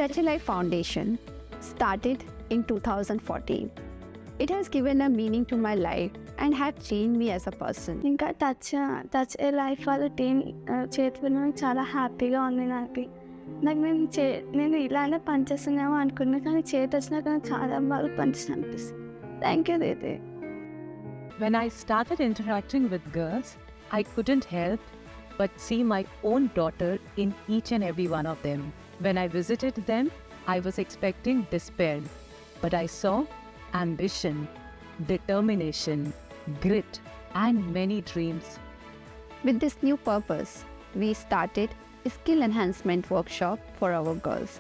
Touch a Life Foundation started in 2014. It has given a meaning to my life and have changed me as a person. ఇంకా touch ఏ life వాళ్ళ team చేతుల్లో చాలా హ్యాపీగా ఉంది నాకు. నేను ఇలానే పనిచేస్తున్నామో అనుకున్నా, కానీ చేతి వచ్చినాక నాకు చాలా బాగా పనిచేసి అనిపిస్తుంది. Thank you Didi. When I started interacting with girls, I couldn't help but see my own daughter in each and every one of them. When I visited them, I was expecting despair, but I saw ambition, determination, grit, and many dreams. With this new purpose, we started a skill enhancement workshop for our girls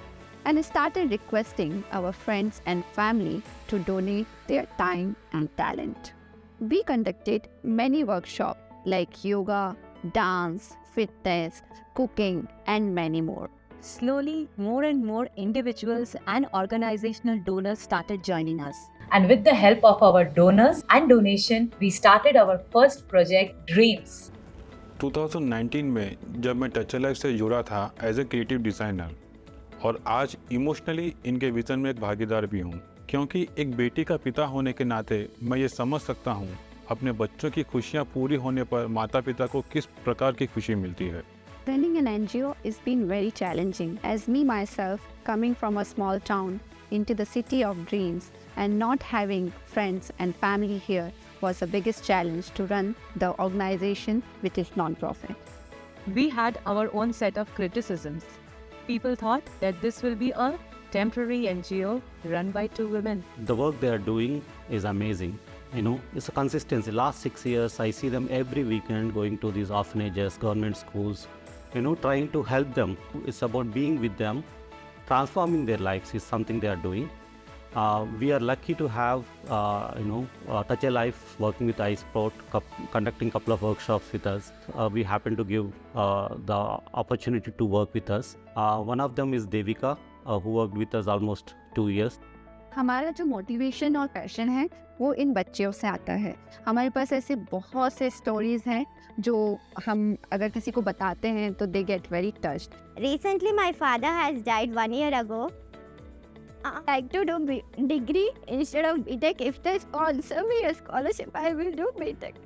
and started requesting our friends and family to donate their time and talent. We conducted many workshops like yoga, dance, fitness, cooking, and many more. Slowly, more and more individuals and organizational donors started joining us. And with the help of our donors and donation, we started our first project, Dreams. 2019 में जब मैं touch life से जुड़ा था as a creative designer, और आज emotionally इनके vision में एक भागीदार भी हूँ, क्योंकि एक बेटी का पिता होने के नाते मैं ये समझ सकता हूँ अपने बच्चों की खुशियाँ पूरी होने पर माता पिता को किस प्रकार की खुशी मिलती है. Running an NGO has been very challenging, as me myself coming from a small town into the city of dreams and not having friends and family here was the biggest challenge to run the organization, which is non-profit. We had our own set of criticisms. People thought that this will be a temporary NGO run by 2 women. The work they are doing is amazing. It's a consistency. Last 6 years, I see them every weekend going to these orphanages, government schools, trying to help them. It's about being with them, transforming their lives is something they are doing. We are lucky to have, Touch a Life working with iSport, conducting a couple of workshops with us. We happen to give the opportunity to work with us. One of them is Devika, who worked with us almost 2 years. हमारा जो motivation और passion है वो इन बच्चियों से आता है. हमारे पास ऐसे बहुत से स्टोरीज हैं जो हम अगर किसी को बताते हैं तो they get very touched. Recently, my father has died 1 year ago. I like to do degree instead of BTech. If they sponsor me a scholarship, I will do BTech.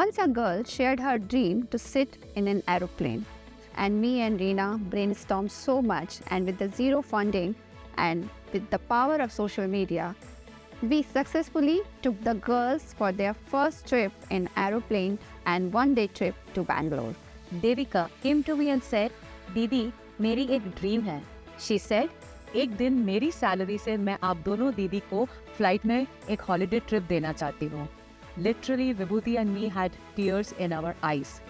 Once a girl shared her dream to sit in an aeroplane, and me and Rina brainstormed so much, and with the zero funding and with the power of social media, we successfully took the girls for their first trip in aeroplane and one-day trip to Bangalore. Devika came to me and said, "Didi, मेरी एक dream है." She said, "एक दिन मेरी salary से मैं आप दोनों दीदी को फ्लाइट में एक हॉलिडे ट्रिप देना चाहती हूँ." Literally, Vibhuti and me had tears in our eyes.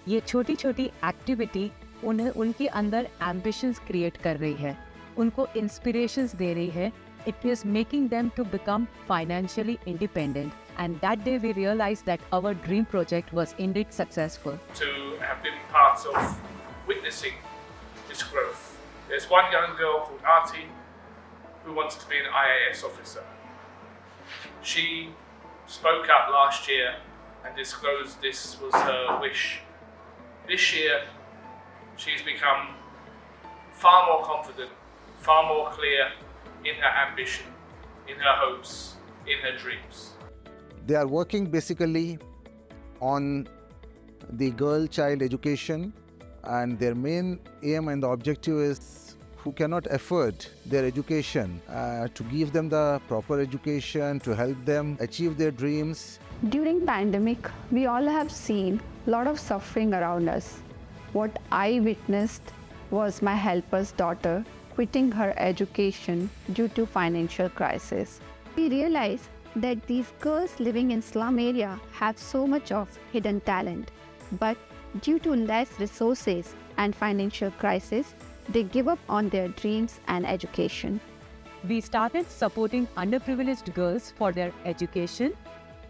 ये छोटी छोटी एक्टिविटी उनके अंदर एम्बिशंस क्रिएट कर रही है, उनको इंस्पिरेशंस दे रही है. It is making them to become financially independent, and that day we realized that our dream project was indeed successful. To have been part of witnessing this growth. There's one young girl called Arti who wants to be an IAS officer. She spoke up last year and disclosed this was her wish. This year she's become far more confident, far more clear in her ambition, in her hopes, in her dreams. They are working basically on the girl-child education, and their main aim and the objective is who cannot afford their education, to give them the proper education, to help them achieve their dreams. During pandemic, we all have seen a lot of suffering around us. What I witnessed was my helper's daughter quitting her education due to financial crisis. We realized that these girls living in slum area have so much of hidden talent, but due to less resources and financial crisis, they give up on their dreams and education. We started supporting underprivileged girls for their education.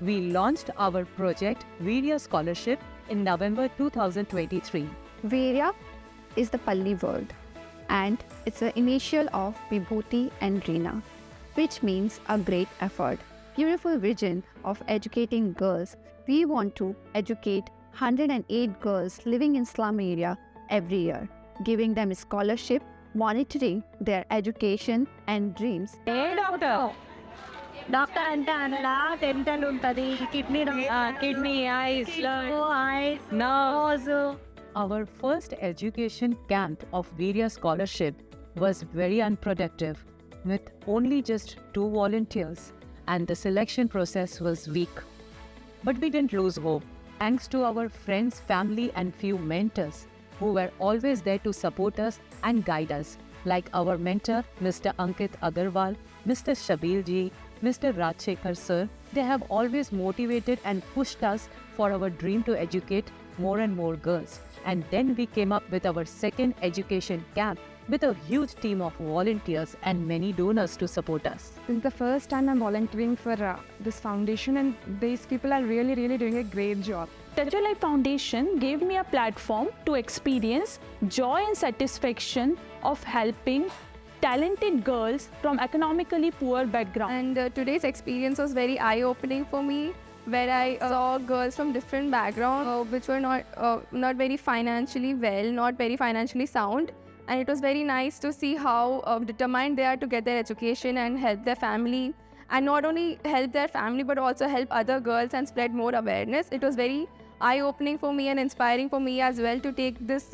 We launched our project Virya Scholarship in November 2023. Virya is the Palli word, and it's the initial of Vibhuti and Rina, which means a great effort. Beautiful vision of educating girls. We want to educate 108 girls living in slum area every year, giving them a scholarship monitoring their education and dreams. Doctor అంటే అనడా dental ఉంటుంది kidney eyes nose. Our first education camp of Virya Scholarship was very unproductive with only just 2 volunteers and the selection process was weak. But we didn't lose hope thanks to our friends, family and few mentors who were always there to support us and guide us, like our mentor Mr. Ankit Agarwal, Mr. Shabil ji, Mr. Rajshekhar sir. They have always motivated and pushed us for our dream to educate more and more girls. And then we came up with our second education camp with a huge team of volunteers and many donors to support us. This is the first time I'm volunteering for this foundation, and these people are really doing a great job. Touch Your Life Foundation gave me a platform to experience joy and satisfaction of helping talented girls from economically poor background. And today's experience was very eye-opening for me, where I saw girls from different backgrounds which were not very financially well, not very financially sound. And it was very nice to see how determined they are to get their education and help their family. And not only help their family, but also help other girls and spread more awareness. It was very eye-opening for me and inspiring for me as well to take this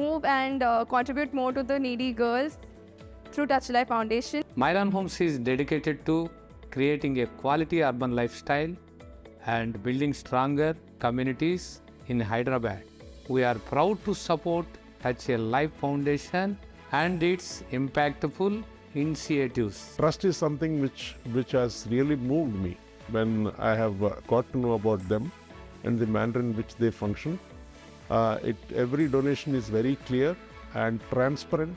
move and contribute more to the needy girls through Touch Life Foundation. Myron Homes is dedicated to creating a quality urban lifestyle and building stronger communities in Hyderabad. We are proud to support Touch Your Life Foundation and its impactful initiatives. Trust is something which has really moved me when I have got to know about them and the manner in which they function. Every donation is very clear and transparent,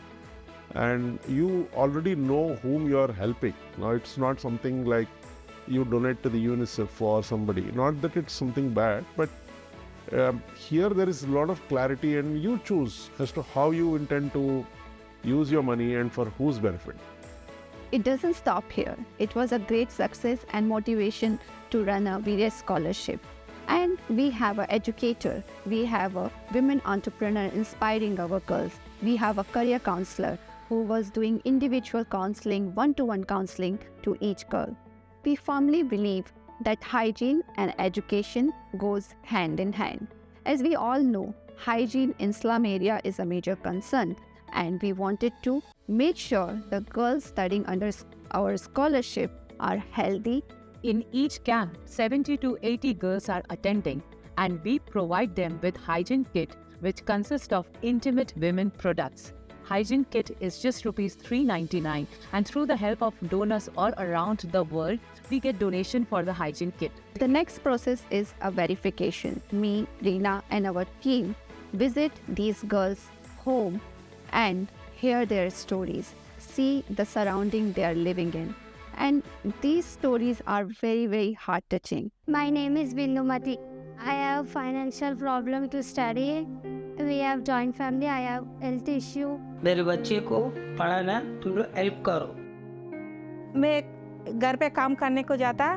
and you already know whom you are helping. Now, it's not something like you donate to the UNICEF or somebody. Not that it's something bad, but here there is a lot of clarity, and you choose as to how you intend to use your money and for whose benefit. It doesn't stop here. It was a great success and motivation to run a Virya Scholarship. And we have an educator, we have a women entrepreneur inspiring our girls, we have a career counselor who was doing individual counseling, one-to-one counseling to each girl. We firmly believe that hygiene and education goes hand in hand. As we all know, hygiene in slum area is a major concern, and we wanted to make sure the girls studying under our scholarship are healthy. In each camp, 70 to 80 girls are attending, and we provide them with hygiene kit which consists of intimate women products. Hygiene kit is just rupees 399, and through the help of donors all around the world, we get donation for the hygiene kit. The next process is a verification. Me, Rina and our team visit these girls' home and hear their stories, see the surrounding they are living in. And these stories are very heart-touching. My name is Vindumati. I have financial problem to study. We have joint family. I have health issue. मेरे बच्चे को पढ़ाना तुम लोग help करो. मैं घर पे काम करने को जाता,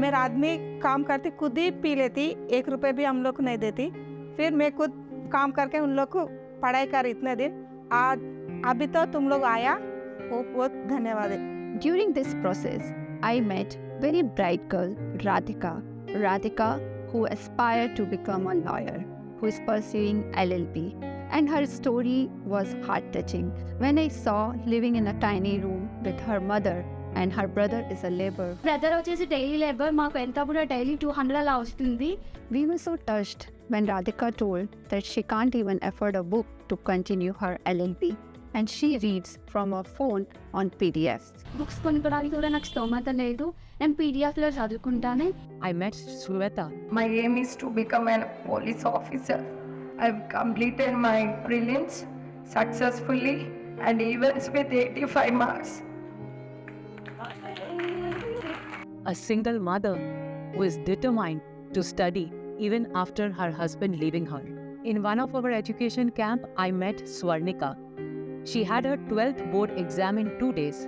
मेरा आदमी काम करती, खुद ही पी लेती, 1 रुपये भी हम लोग को नहीं देती. फिर मैं खुद काम करके उन लोग को पढ़ाई कर इतने दिन. आज अभी तो तुम लोग आया, वो बहुत धन्यवाद है. During this process, I met very bright girl Radhika, who aspired to become a lawyer, who is pursuing LLB, and her story was heart-touching. When I saw living in a tiny room with her mother and her brother is a laborer. Brother వచ్చేసి daily labour, మాకు ఎంత కూడా daily 200 అలా వస్తుంది. We were so touched when Radhika told that she can't even afford a book to continue her LLB, and she reads from her phone on PDFs. Books కొనుక్కోవడానికి కూడా నాకు స్తోమత లేదు, నేను పీడిఎఫ్లో చదువుకుంటాను. I met Sweta. My aim is to become a police officer. I've completed my prelims successfully and events with 85 marks. A single mother who is determined to study even after her husband leaving her. In one of our education camp, I met Swarnika. She had her 12th board exam in 2 days,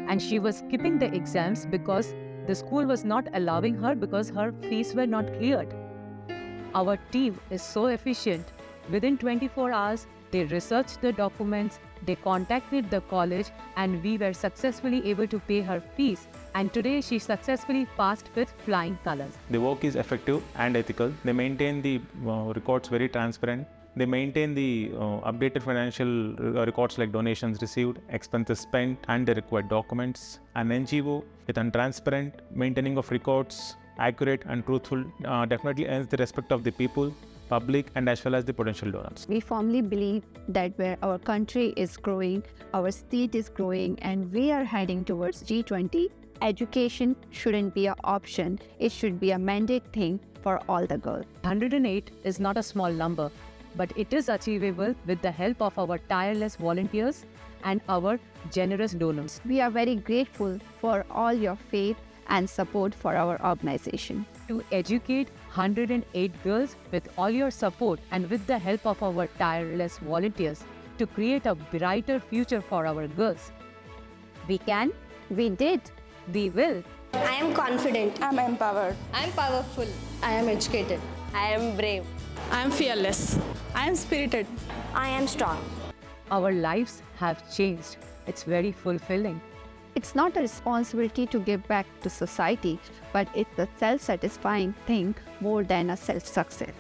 and she was skipping the exams because the school was not allowing her because her fees were not cleared. Our team is so efficient. Within 24 hours, They researched the documents, they contacted the college, and we were successfully able to pay her fees. And today she successfully passed with flying colors. The work is effective and ethical. They maintain the records very transparent. They maintain the updated financial records like donations received, expenses spent, and the required documents. An NGO with transparent maintaining of records, accurate and truthful, definitely earns the respect of the people, public, and as well as the potential donors. We firmly believe that where our country is growing, our state is growing, and we are heading towards G20, education shouldn't be an option. It should be a mandate thing for all the girls. 108 is not a small number, but it is achievable with the help of our tireless volunteers and our generous donors. We are very grateful for all your faith and support for our organization. To educate 108 girls with all your support and with the help of our tireless volunteers to create a brighter future for our girls. We can, we did, we will. I am confident. I am empowered. I am powerful. I am educated. I am brave. I am fearless. I am spirited. I am strong. Our lives have changed. It's very fulfilling. It's not a responsibility to give back to society, but it's a self-satisfying thing more than a self-success.